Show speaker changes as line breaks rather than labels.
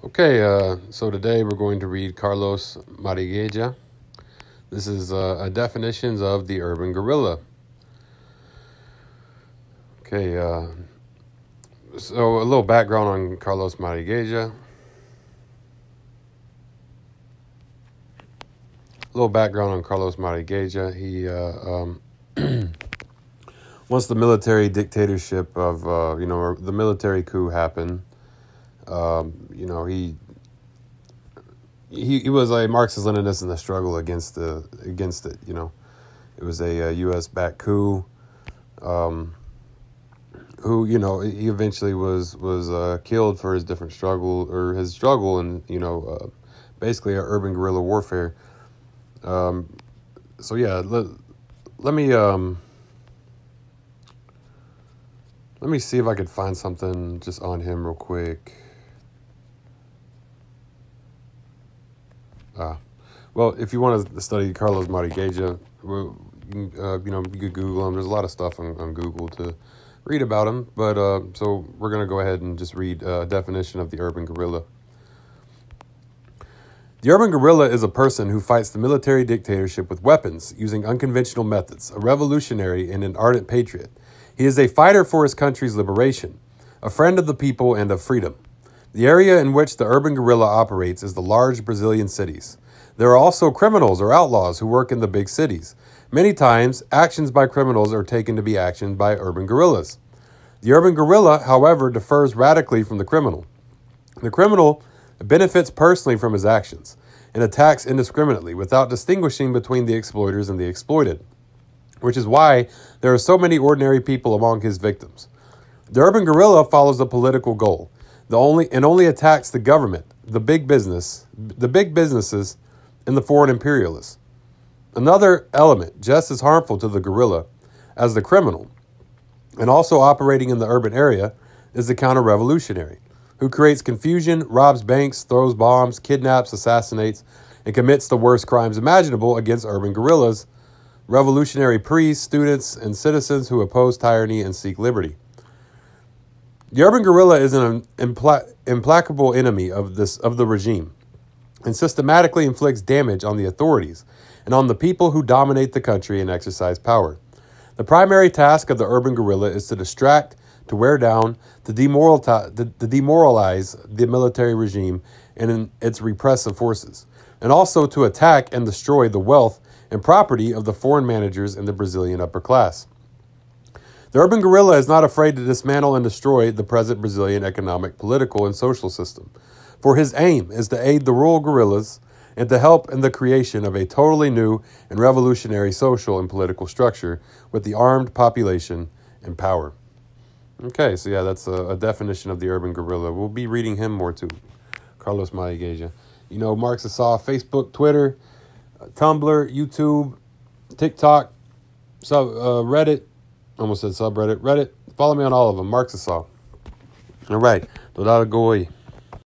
Okay, so today we're going to read Carlos Marighella. This is a definitions of the urban guerrilla. Okay, so a little background on Carlos Marighella. He once the military dictatorship of the military coup happened, he was a Marxist-Leninist in the struggle against it. It was a U.S. backed coup. Who he eventually was killed for his struggle and basically a urban guerrilla warfare. So yeah, let me see if I could find something just on him real quick. Well, if you want to study Carlos Marighella, you could Google him. There's a lot of stuff on Google to read about him. But so we're going to go ahead and just read a definition of the urban guerrilla. The urban guerrilla is a person who fights the military dictatorship with weapons, using unconventional methods, a revolutionary and an ardent patriot. He is a fighter for his country's liberation, a friend of the people and of freedom. The area in which the urban guerrilla operates is the large Brazilian cities. There are also criminals or outlaws who work in the big cities. Many times, actions by criminals are taken to be actions by urban guerrillas. The urban guerrilla, however, differs radically from the criminal. The criminal benefits personally from his actions and attacks indiscriminately without distinguishing between the exploiters and the exploited, which is why there are so many ordinary people among his victims. The urban guerrilla follows a political goal, only attacks the government, the big businesses, and the foreign imperialists. Another element just as harmful to the guerrilla as the criminal, and also operating in the urban area, is the counter-revolutionary, who creates confusion, robs banks, throws bombs, kidnaps, assassinates, and commits the worst crimes imaginable against urban guerrillas, revolutionary priests, students, and citizens who oppose tyranny and seek liberty. The urban guerrilla is an implacable enemy of the regime and systematically inflicts damage on the authorities and on the people who dominate the country and exercise power. The primary task of the urban guerrilla is to distract, to wear down, to demoralize the military regime and its repressive forces, and also to attack and destroy the wealth and property of the foreign managers and the Brazilian upper class. The urban guerrilla is not afraid to dismantle and destroy the present Brazilian economic, political, and social system, for his aim is to aid the rural guerrillas and to help in the creation of a totally new and revolutionary social and political structure with the armed population and power. Okay, so yeah, that's a definition of the urban guerrilla. We'll be reading him more too, Carlos Marighella. Marxist saw Facebook, Twitter, Tumblr, YouTube, TikTok, Reddit. Almost said subreddit. Reddit. Follow me on all of them. Marxist saw. All right. Todala goy.